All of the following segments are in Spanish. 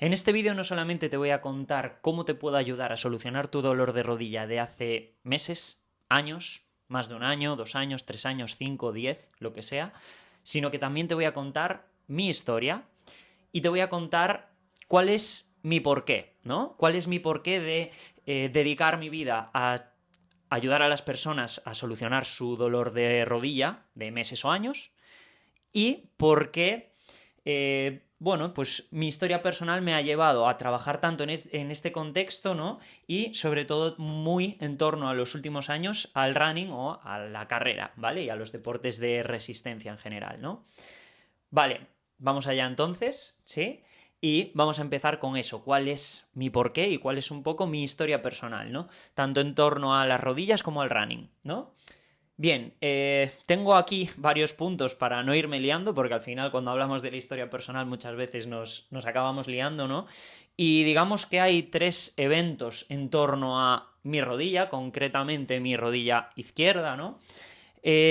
En este vídeo no solamente te voy a contar cómo te puedo ayudar a solucionar tu dolor de rodilla de hace meses, años, más de un año, 2 años, 3 años, 5, 10, lo que sea, sino que también te voy a contar mi historia y te voy a contar cuál es mi porqué, ¿no? ¿Cuál es mi porqué de dedicar mi vida a ayudar a las personas a solucionar su dolor de rodilla de meses o años? Y por qué, bueno, pues mi historia personal me ha llevado a trabajar tanto en este contexto, ¿no? Y sobre todo muy en torno a los últimos años al running o a la carrera, ¿vale? Y a los deportes de resistencia en general, ¿no? Vale, vamos allá entonces, ¿sí? Y vamos a empezar con eso, cuál es mi porqué y cuál es un poco mi historia personal, ¿no? Tanto en torno a las rodillas como al running, ¿no? Bien, tengo aquí varios puntos para no irme liando, porque al final cuando hablamos de la historia personal muchas veces nos acabamos liando, ¿no? Y digamos que hay 3 eventos en torno a mi rodilla, concretamente mi rodilla izquierda, ¿no?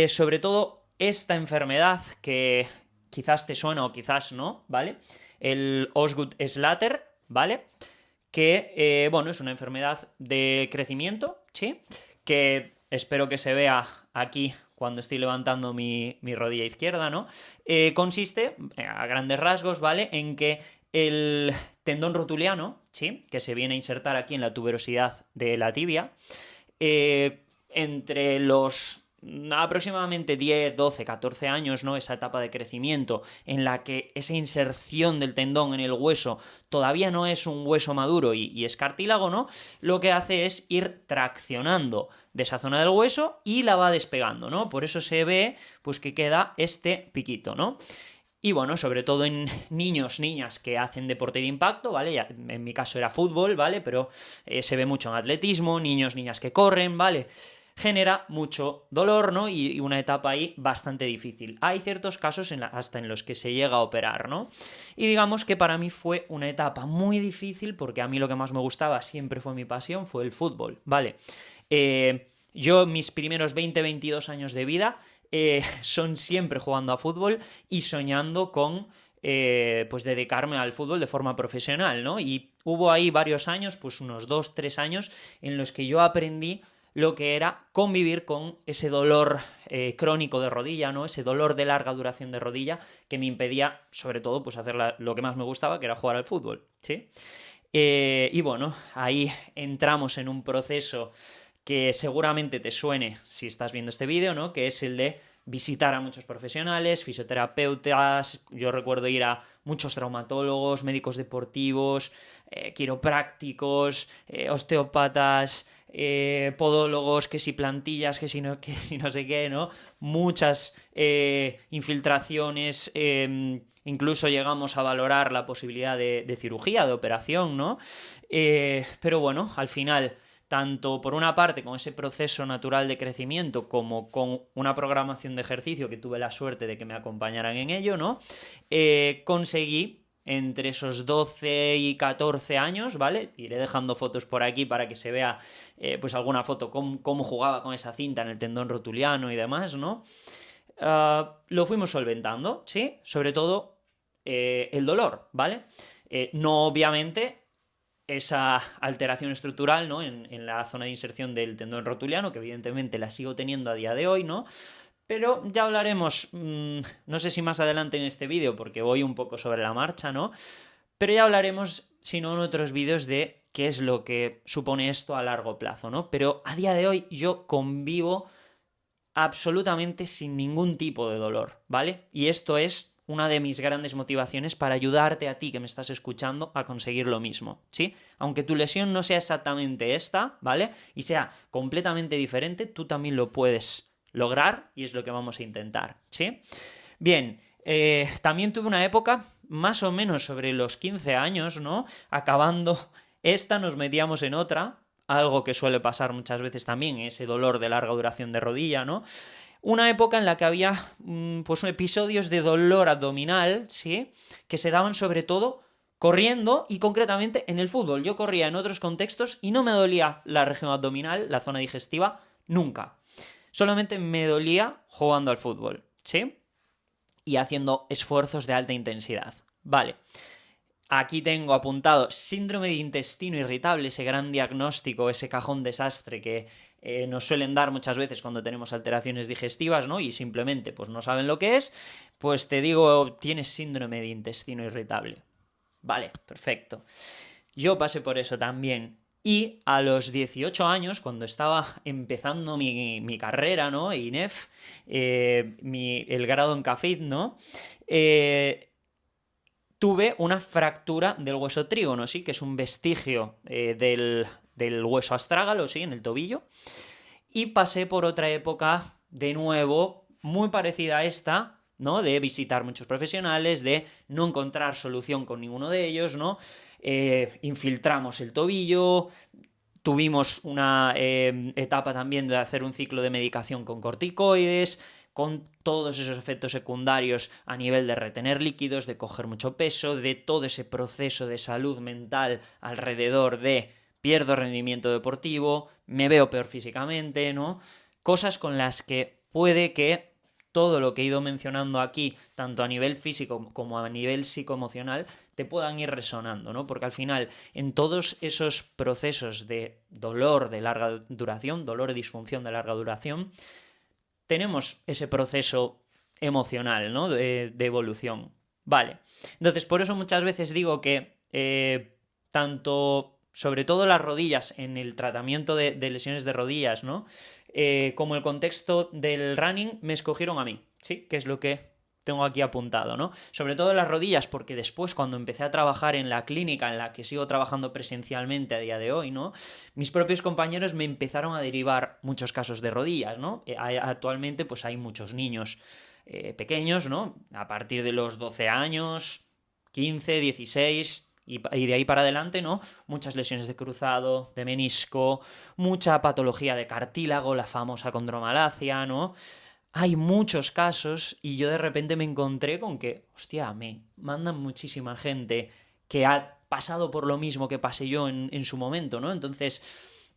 Sobre todo esta enfermedad que quizás te suena o quizás no, ¿vale? El Osgood-Schlatter, ¿vale? Que, bueno, es una enfermedad de crecimiento, ¿sí? Que espero que se vea aquí cuando estoy levantando mi rodilla izquierda, ¿no? Consiste, a grandes rasgos, ¿vale? En que el tendón rotuliano, ¿sí? Que se viene a insertar aquí en la tuberosidad de la tibia, entre los aproximadamente 10, 12, 14 años, ¿no? Esa etapa de crecimiento en la que esa inserción del tendón en el hueso todavía no es un hueso maduro y es cartílago, ¿no? Lo que hace es ir traccionando de esa zona del hueso y la va despegando, ¿no? Por eso se ve, pues, que queda este piquito, ¿no? Y bueno, sobre todo en niños, niñas que hacen deporte de impacto, ¿vale? Ya, en mi caso era fútbol, ¿vale? Pero se ve mucho en atletismo, niños, niñas que corren, ¿vale? Genera mucho dolor, ¿no? Y una etapa ahí bastante difícil. Hay ciertos casos hasta en los que se llega a operar, ¿no? Y digamos que para mí fue una etapa muy difícil porque a mí lo que más me gustaba, siempre fue mi pasión, fue el fútbol, ¿vale? Yo mis primeros 20, 22 años de vida son siempre jugando a fútbol y soñando con pues dedicarme al fútbol de forma profesional, ¿no? Y hubo ahí varios años, pues unos 2, 3 años, en los que yo aprendí lo que era convivir con ese dolor crónico de rodilla, ¿no? Ese dolor de larga duración de rodilla que me impedía, sobre todo, pues hacer lo que más me gustaba, que era jugar al fútbol, ¿sí? Y bueno, ahí entramos en un proceso que seguramente te suene si estás viendo este vídeo, ¿no? Que es el de visitar a muchos profesionales, fisioterapeutas. Yo recuerdo ir a muchos traumatólogos, médicos deportivos, quiroprácticos, osteópatas, podólogos, que si plantillas, que si no sé qué, ¿no? Muchas infiltraciones, incluso llegamos a valorar la posibilidad de cirugía, de operación, ¿no? Pero bueno, al final, tanto por una parte con ese proceso natural de crecimiento como con una programación de ejercicio que tuve la suerte de que me acompañaran en ello, ¿no? Conseguí entre esos 12 y 14 años, ¿vale? Iré dejando fotos por aquí para que se vea pues alguna foto cómo jugaba con esa cinta en el tendón rotuliano y demás, ¿no? Lo fuimos solventando, ¿sí? Sobre todo el dolor, ¿vale? No obviamente esa alteración estructural, ¿no? En la zona de inserción del tendón rotuliano, que evidentemente la sigo teniendo a día de hoy, ¿no? Pero ya hablaremos, no sé si más adelante en este vídeo, porque voy un poco sobre la marcha, ¿no? Pero ya hablaremos, si no en otros vídeos, de qué es lo que supone esto a largo plazo, ¿no? Pero a día de hoy yo convivo absolutamente sin ningún tipo de dolor, ¿vale? Y esto es una de mis grandes motivaciones para ayudarte a ti que me estás escuchando a conseguir lo mismo, ¿sí? Aunque tu lesión no sea exactamente esta, ¿vale? Y sea completamente diferente, tú también lo puedes lograr y es lo que vamos a intentar, ¿sí? Bien, también tuve una época más o menos sobre los 15 años, ¿no? Acabando esta nos metíamos en otra, algo que suele pasar muchas veces también, ese dolor de larga duración de rodilla, ¿no? Una época en la que había pues episodios de dolor abdominal, ¿sí? Que se daban sobre todo corriendo y concretamente en el fútbol. Yo corría en otros contextos y no me dolía la región abdominal, la zona digestiva, nunca. Solamente me dolía jugando al fútbol, ¿sí? Y haciendo esfuerzos de alta intensidad. Vale. Aquí tengo apuntado síndrome de intestino irritable, ese gran diagnóstico, ese cajón desastre que nos suelen dar muchas veces cuando tenemos alteraciones digestivas, ¿no? Y simplemente pues no saben lo que es, pues te digo, tienes síndrome de intestino irritable. Vale, perfecto. Yo pasé por eso también. Y a los 18 años, cuando estaba empezando mi carrera, ¿no? INEF, el grado en CAFID, ¿no? Tuve una fractura del hueso trígono, ¿sí? Que es un vestigio del hueso astrágalo, ¿sí? En el tobillo. Y pasé por otra época, de nuevo, muy parecida a esta, ¿no? De visitar muchos profesionales, de no encontrar solución con ninguno de ellos, ¿no? Infiltramos el tobillo, tuvimos una etapa también de hacer un ciclo de medicación con corticoides, con todos esos efectos secundarios a nivel de retener líquidos, de coger mucho peso, de todo ese proceso de salud mental alrededor de pierdo rendimiento deportivo, me veo peor físicamente, ¿no? Cosas con las que puede que todo lo que he ido mencionando aquí, tanto a nivel físico como a nivel psicoemocional, te puedan ir resonando, ¿no? Porque al final, en todos esos procesos de dolor de larga duración, dolor y disfunción de larga duración, tenemos ese proceso emocional, ¿no? De evolución. Vale. Entonces, por eso muchas veces digo que tanto, sobre todo las rodillas, en el tratamiento de lesiones de rodillas, ¿no? Como el contexto del running, me escogieron a mí, ¿sí? Que es lo que tengo aquí apuntado, ¿no? Sobre todo las rodillas, porque después cuando empecé a trabajar en la clínica en la que sigo trabajando presencialmente a día de hoy, ¿no? Mis propios compañeros me empezaron a derivar muchos casos de rodillas, ¿no? Actualmente pues hay muchos niños pequeños, ¿no? A partir de los 12 años, 15, 16 y de ahí para adelante, ¿no? Muchas lesiones de cruzado, de menisco, mucha patología de cartílago, la famosa condromalacia, ¿no? Hay muchos casos y yo de repente me encontré con que, hostia, me mandan muchísima gente que ha pasado por lo mismo que pasé yo en su momento, ¿no? Entonces,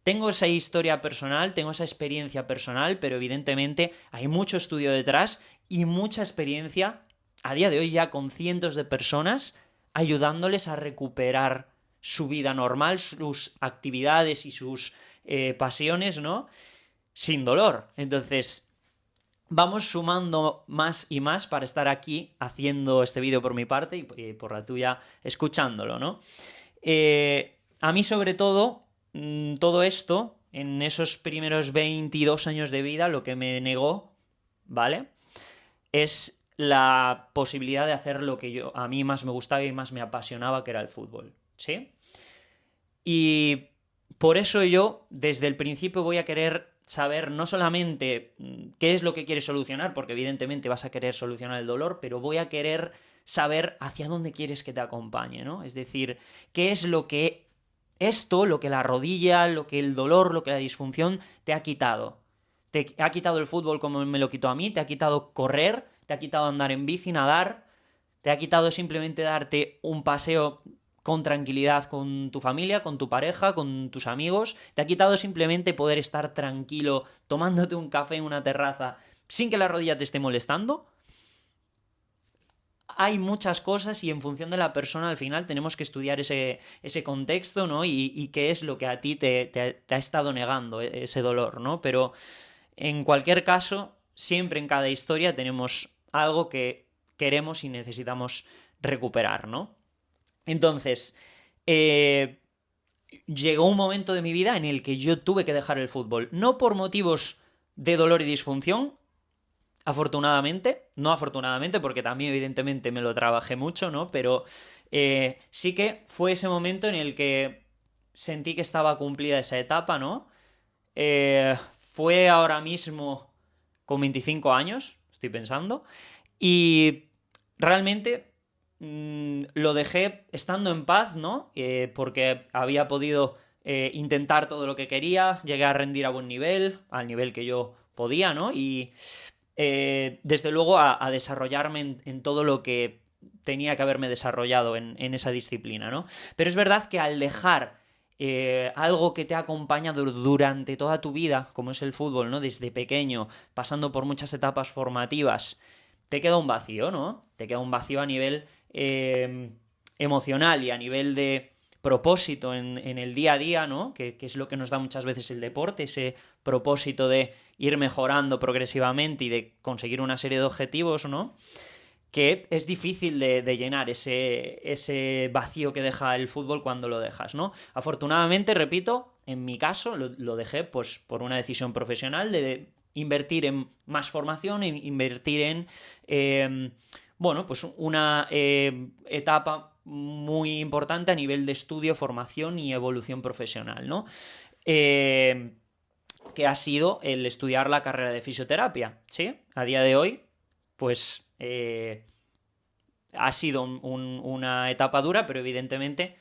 tengo esa historia personal, tengo esa experiencia personal, pero evidentemente hay mucho estudio detrás y mucha experiencia a día de hoy ya con cientos de personas ayudándoles a recuperar su vida normal, sus actividades y sus pasiones, ¿no? Sin dolor. Entonces, vamos sumando más y más para estar aquí haciendo este vídeo por mi parte y por la tuya escuchándolo, ¿no? A mí sobre todo, todo esto, en esos primeros 22 años de vida, lo que me negó, ¿vale? Es la posibilidad de hacer lo que a mí más me gustaba y más me apasionaba, que era el fútbol, ¿sí? Y por eso yo, desde el principio, voy a querer saber no solamente qué es lo que quieres solucionar, porque evidentemente vas a querer solucionar el dolor, pero voy a querer saber hacia dónde quieres que te acompañe, ¿no? Es decir, qué es lo que esto, lo que la rodilla, lo que el dolor, lo que la disfunción te ha quitado. Te ha quitado el fútbol como me lo quitó a mí, te ha quitado correr, te ha quitado andar en bici, nadar, te ha quitado simplemente darte un paseo con tranquilidad con tu familia, con tu pareja, con tus amigos. Te ha quitado simplemente poder estar tranquilo tomándote un café en una terraza sin que la rodilla te esté molestando. Hay muchas cosas y en función de la persona al final tenemos que estudiar ese contexto, ¿no? Y qué es lo que a ti te ha estado negando ese dolor, ¿no? Pero en cualquier caso, siempre en cada historia tenemos algo que queremos y necesitamos recuperar, ¿no? Entonces, llegó un momento de mi vida en el que yo tuve que dejar el fútbol, no por motivos de dolor y disfunción, afortunadamente, no afortunadamente, porque también evidentemente me lo trabajé mucho, ¿no? Pero sí que fue ese momento en el que sentí que estaba cumplida esa etapa, ¿no? Fue ahora mismo con 25 años, estoy pensando, y realmente lo dejé estando en paz, ¿no? Porque había podido intentar todo lo que quería, llegué a rendir a buen nivel, al nivel que yo podía, ¿no? Y desde luego a desarrollarme en todo lo que tenía que haberme desarrollado en esa disciplina, ¿no? Pero es verdad que al dejar algo que te ha acompañado durante toda tu vida, como es el fútbol, ¿no? Desde pequeño, pasando por muchas etapas formativas, te queda un vacío, ¿no? Te queda un vacío a nivel emocional y a nivel de propósito en el día a día, ¿no? Que es lo que nos da muchas veces el deporte, ese propósito de ir mejorando progresivamente y de conseguir una serie de objetivos, ¿no? Que es difícil de llenar ese vacío que deja el fútbol cuando lo dejas, ¿no? Afortunadamente, repito, en mi caso lo dejé pues por una decisión profesional de invertir en más formación, invertir en, bueno, pues una etapa muy importante a nivel de estudio, formación y evolución profesional, ¿no? Que ha sido el estudiar la carrera de fisioterapia, ¿sí? A día de hoy, pues ha sido una etapa dura, pero evidentemente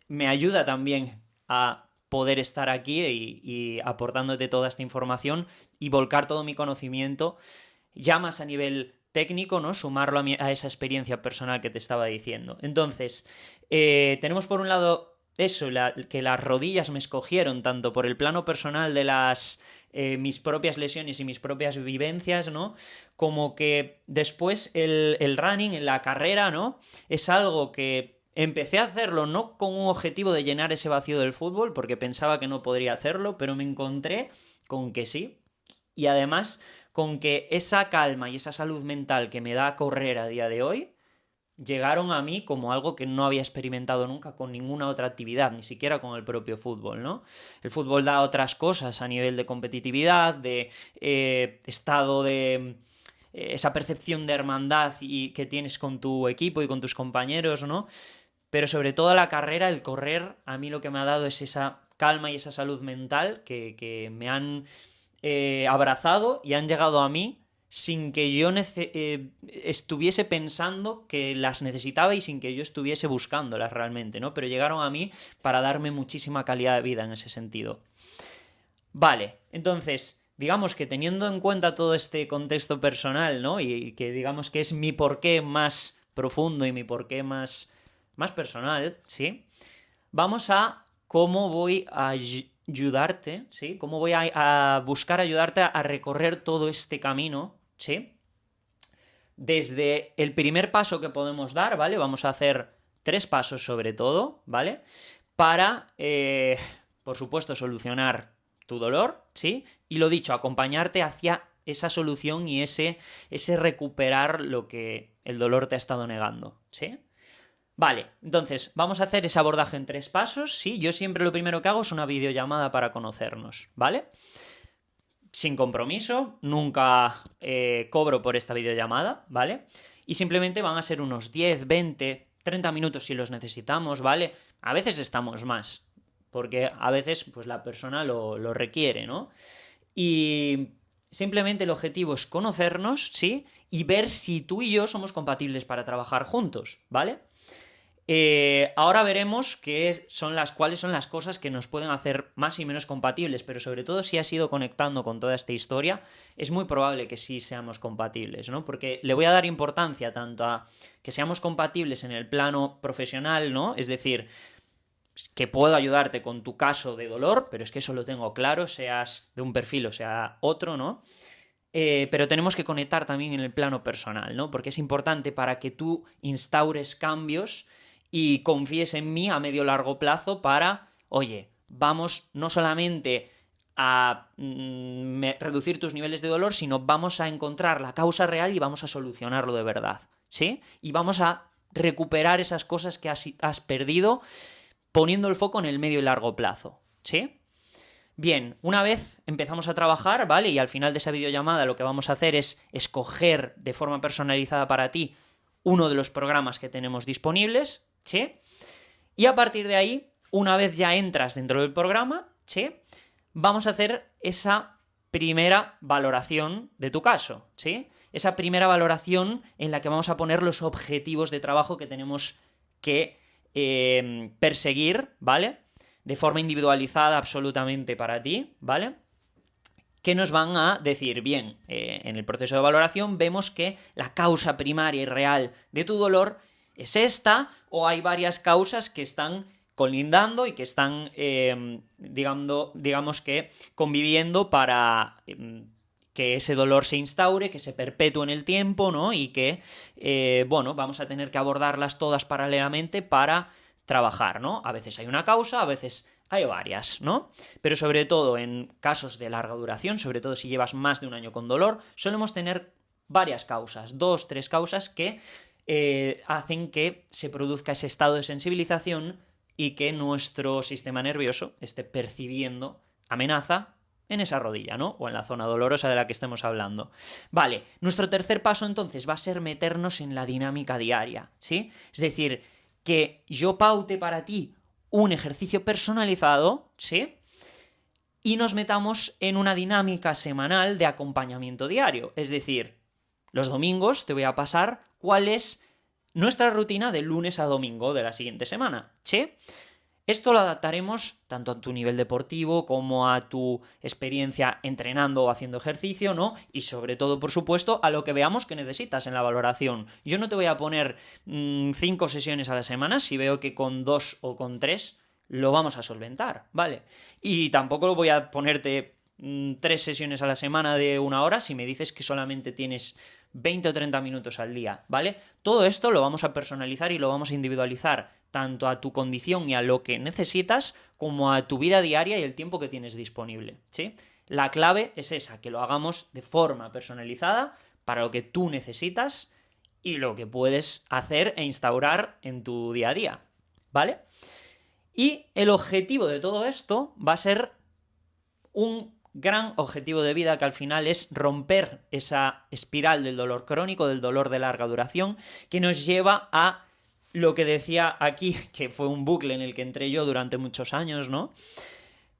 me ayuda también a poder estar aquí y aportándote toda esta información y volcar todo mi conocimiento ya más a nivel técnico, ¿no? Sumarlo a esa experiencia personal que te estaba diciendo. Entonces, tenemos por un lado eso, que las rodillas me escogieron tanto por el plano personal de mis propias lesiones y mis propias vivencias, ¿no? Como que después el running, en la carrera, ¿no? Es algo que empecé a hacerlo no con un objetivo de llenar ese vacío del fútbol, porque pensaba que no podría hacerlo, pero me encontré con que sí. Y además con que esa calma y esa salud mental que me da correr a día de hoy llegaron a mí como algo que no había experimentado nunca con ninguna otra actividad, ni siquiera con el propio fútbol, ¿no? El fútbol da otras cosas a nivel de competitividad, de estado de esa percepción de hermandad que tienes con tu equipo y con tus compañeros, ¿no? Pero sobre todo la carrera, el correr, a mí lo que me ha dado es esa calma y esa salud mental que me han abrazado y han llegado a mí sin que yo estuviese pensando que las necesitaba y sin que yo estuviese buscándolas realmente, ¿no? Pero llegaron a mí para darme muchísima calidad de vida en ese sentido. Vale, entonces, digamos que teniendo en cuenta todo este contexto personal, ¿no? Y que digamos que es mi porqué más profundo y mi porqué más personal, ¿sí? Vamos a cómo voy a ayudarte, ¿sí? Cómo voy a buscar ayudarte a recorrer todo este camino, ¿sí? Desde el primer paso que podemos dar, ¿vale? Vamos a hacer 3 pasos sobre todo, ¿vale? Para, por supuesto, solucionar tu dolor, ¿sí? Y lo dicho, acompañarte hacia esa solución y ese recuperar lo que el dolor te ha estado negando, ¿sí? Vale, entonces vamos a hacer ese abordaje en 3 pasos, ¿sí? Yo siempre lo primero que hago es una videollamada para conocernos, ¿vale? Sin compromiso, nunca cobro por esta videollamada, ¿vale? Y simplemente van a ser unos 10, 20, 30 minutos si los necesitamos, ¿vale? A veces estamos más, porque a veces pues la persona lo requiere, ¿no? Y simplemente el objetivo es conocernos, ¿sí? Y ver si tú y yo somos compatibles para trabajar juntos, ¿vale? Ahora veremos cuáles son las cosas que nos pueden hacer más y menos compatibles, pero sobre todo si has ido conectando con toda esta historia, es muy probable que sí seamos compatibles, ¿no? Porque le voy a dar importancia tanto a que seamos compatibles en el plano profesional, ¿no? Es decir, que puedo ayudarte con tu caso de dolor, pero es que eso lo tengo claro, seas de un perfil o sea otro, ¿no? Pero tenemos que conectar también en el plano personal, ¿no? Porque es importante para que tú instaures cambios y confíes en mí a medio largo plazo para, oye, vamos no solamente a reducir tus niveles de dolor, sino vamos a encontrar la causa real y vamos a solucionarlo de verdad, ¿sí? Y vamos a recuperar esas cosas que has perdido poniendo el foco en el medio y largo plazo, ¿sí? Bien, una vez empezamos a trabajar, ¿vale? Y al final de esa videollamada lo que vamos a hacer es escoger de forma personalizada para ti uno de los programas que tenemos disponibles, ¿sí? Y a partir de ahí, una vez ya entras dentro del programa, ¿sí? Vamos a hacer esa primera valoración de tu caso, ¿sí? Esa primera valoración en la que vamos a poner los objetivos de trabajo que tenemos que perseguir, ¿vale? De forma individualizada absolutamente para ti, ¿vale? Que nos van a decir, bien, en el proceso de valoración vemos que la causa primaria y real de tu dolor es esta, o hay varias causas que están colindando y que están, digamos que, conviviendo para que ese dolor se instaure, que se perpetúe en el tiempo, ¿no? Y que, bueno, vamos a tener que abordarlas todas paralelamente para trabajar, ¿no? A veces hay una causa, a veces hay varias, ¿no? Pero sobre todo en casos de larga duración, sobre todo si llevas más de un año con dolor, solemos tener varias causas, 2, 3 causas que hacen que se produzca ese estado de sensibilización y que nuestro sistema nervioso esté percibiendo amenaza en esa rodilla, ¿no? O en la zona dolorosa de la que estemos hablando. Vale, nuestro tercer paso entonces va a ser meternos en la dinámica diaria, ¿sí? Es decir, que yo paute para ti un ejercicio personalizado, ¿sí? Y nos metamos en una dinámica semanal de acompañamiento diario. Es decir, los domingos te voy a pasar cuál es nuestra rutina de lunes a domingo de la siguiente semana, ¿sí? Esto lo adaptaremos tanto a tu nivel deportivo como a tu experiencia entrenando o haciendo ejercicio, ¿no? Y sobre todo, por supuesto, a lo que veamos que necesitas en la valoración. Yo no te voy a poner 5 sesiones a la semana si veo que con 2 o con 3 lo vamos a solventar, ¿vale? Y tampoco voy a ponerte 3 sesiones a la semana de 1 hora si me dices que solamente tienes 20 o 30 minutos al día, ¿vale? Todo esto lo vamos a personalizar y lo vamos a individualizar tanto a tu condición y a lo que necesitas como a tu vida diaria y el tiempo que tienes disponible, ¿sí? La clave es esa, que lo hagamos de forma personalizada para lo que tú necesitas y lo que puedes hacer e instaurar en tu día a día, ¿vale? Y el objetivo de todo esto va a ser un gran objetivo de vida que al final es romper esa espiral del dolor crónico, del dolor de larga duración, que nos lleva a lo que decía aquí, que fue un bucle en el que entré yo durante muchos años, ¿no?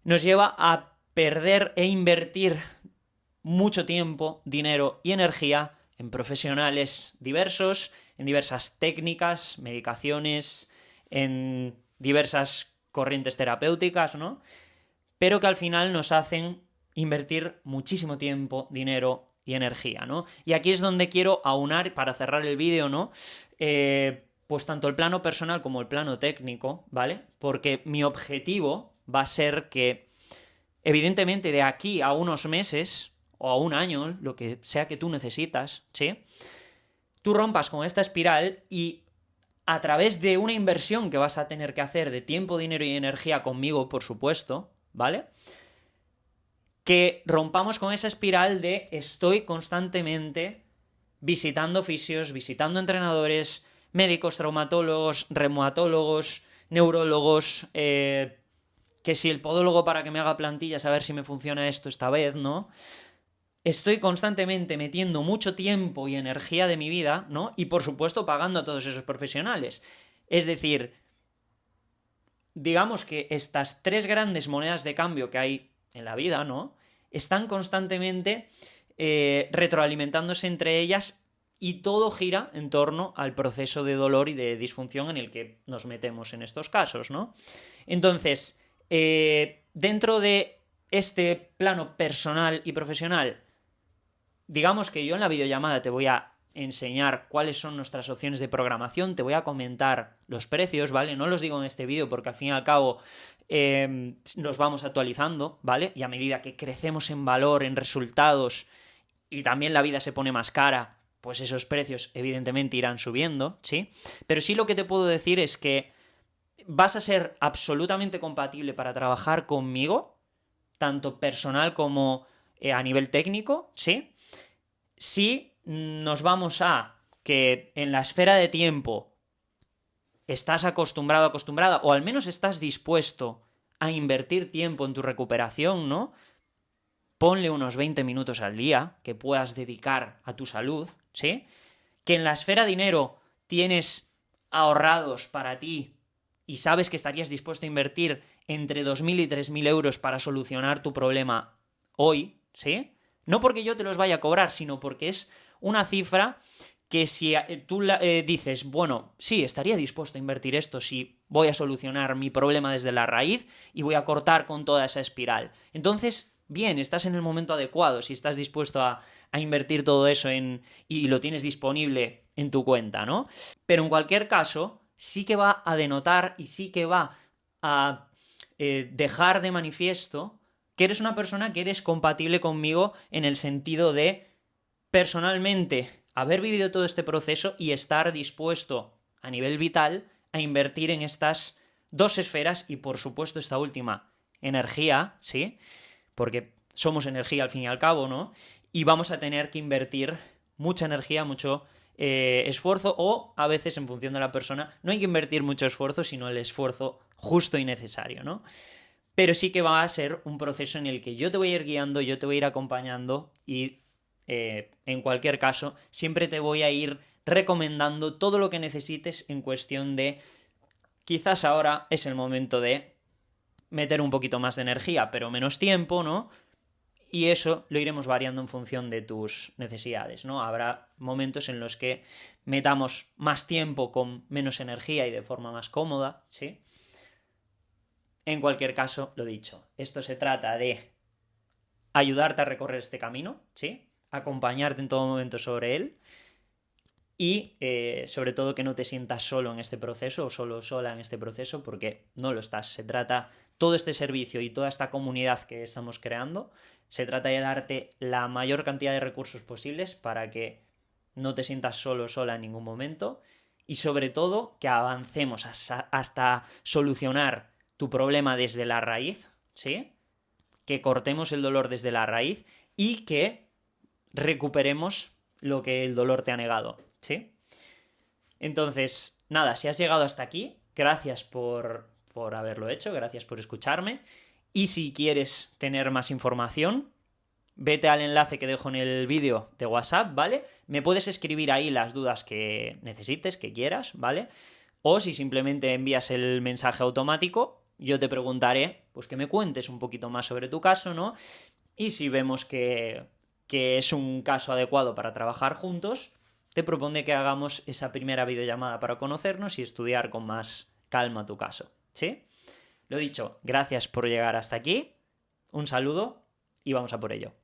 Nos lleva a perder e invertir mucho tiempo, dinero y energía en profesionales diversos, en diversas técnicas, medicaciones, en diversas corrientes terapéuticas, ¿no? Pero que al final nos hacen invertir muchísimo tiempo, dinero y energía, ¿no? Y aquí es donde quiero aunar, para cerrar el vídeo, ¿no? Pues tanto el plano personal como el plano técnico, ¿vale? Porque mi objetivo va a ser que, evidentemente, de aquí a unos meses o a un año, lo que sea que tú necesitas, ¿sí? Tú rompas con esta espiral y a través de una inversión que vas a tener que hacer de tiempo, dinero y energía conmigo, por supuesto, ¿vale? Que rompamos con esa espiral de estoy constantemente visitando fisios, visitando entrenadores, médicos, traumatólogos, reumatólogos, neurólogos, que si el podólogo para que me haga plantillas a ver si me funciona esto esta vez, ¿no? Estoy constantemente metiendo mucho tiempo y energía de mi vida, ¿no? Y por supuesto pagando a todos esos profesionales. Es decir, digamos que estas 3 grandes monedas de cambio que hay en la vida, ¿no? Están constantemente retroalimentándose entre ellas y todo gira en torno al proceso de dolor y de disfunción en el que nos metemos en estos casos, ¿no? Entonces, dentro de este plano personal y profesional, digamos que yo en la videollamada te voy a enseñar cuáles son nuestras opciones de programación, te voy a comentar los precios, ¿vale? No los digo en este vídeo porque al fin y al cabo los vamos actualizando, ¿vale? Y a medida que crecemos en valor, en resultados y también la vida se pone más cara, pues esos precios evidentemente irán subiendo, ¿sí? Pero sí lo que te puedo decir es que vas a ser absolutamente compatible para trabajar conmigo, tanto personal como a nivel técnico, ¿sí? Si nos vamos a que en la esfera de tiempo estás acostumbrado, acostumbrada, o al menos estás dispuesto a invertir tiempo en tu recuperación, ¿no? Ponle unos 20 minutos al día que puedas dedicar a tu salud, ¿sí? Que en la esfera dinero tienes ahorrados para ti y sabes que estarías dispuesto a invertir entre 2.000 y 3.000 euros para solucionar tu problema hoy, ¿sí? No porque yo te los vaya a cobrar, sino porque es una cifra que si tú dices, bueno, sí, estaría dispuesto a invertir esto si voy a solucionar mi problema desde la raíz y voy a cortar con toda esa espiral. Entonces, bien, estás en el momento adecuado si estás dispuesto a invertir todo eso y lo tienes disponible en tu cuenta, ¿no? Pero en cualquier caso, sí que va a denotar y sí que va a dejar de manifiesto que eres una persona que eres compatible conmigo en el sentido de, personalmente, haber vivido todo este proceso y estar dispuesto a nivel vital a invertir en estas dos esferas y, por supuesto, esta última, energía, ¿sí? Porque somos energía al fin y al cabo, ¿no? Y vamos a tener que invertir mucha energía, mucho esfuerzo, o a veces, en función de la persona, no hay que invertir mucho esfuerzo, sino el esfuerzo justo y necesario, ¿no? Pero sí que va a ser un proceso en el que yo te voy a ir guiando, yo te voy a ir acompañando y en cualquier caso siempre te voy a ir recomendando todo lo que necesites en cuestión de quizás ahora es el momento de meter un poquito más de energía pero menos tiempo, ¿no? Y eso lo iremos variando en función de tus necesidades, ¿no? Habrá momentos en los que metamos más tiempo con menos energía y de forma más cómoda, ¿sí? En cualquier caso, lo dicho, esto se trata de ayudarte a recorrer este camino, ¿sí? Acompañarte en todo momento sobre él y sobre todo que no te sientas solo en este proceso o solo sola en este proceso, porque no lo estás. Se trata, todo este servicio y toda esta comunidad que estamos creando, se trata de darte la mayor cantidad de recursos posibles para que no te sientas solo o sola en ningún momento y sobre todo que avancemos hasta solucionar tu problema desde la raíz, ¿sí? Que cortemos el dolor desde la raíz y que recuperemos lo que el dolor te ha negado, ¿sí? Entonces, nada, si has llegado hasta aquí, gracias por haberlo hecho, gracias por escucharme. Y si quieres tener más información, vete al enlace que dejo en el vídeo de WhatsApp, ¿vale? Me puedes escribir ahí las dudas que necesites, que quieras, ¿vale? O si simplemente envías el mensaje automático, yo te preguntaré, pues que me cuentes un poquito más sobre tu caso, ¿no? Y si vemos que es un caso adecuado para trabajar juntos, te propone que hagamos esa primera videollamada para conocernos y estudiar con más calma tu caso, ¿sí? Lo dicho, gracias por llegar hasta aquí, un saludo y vamos a por ello.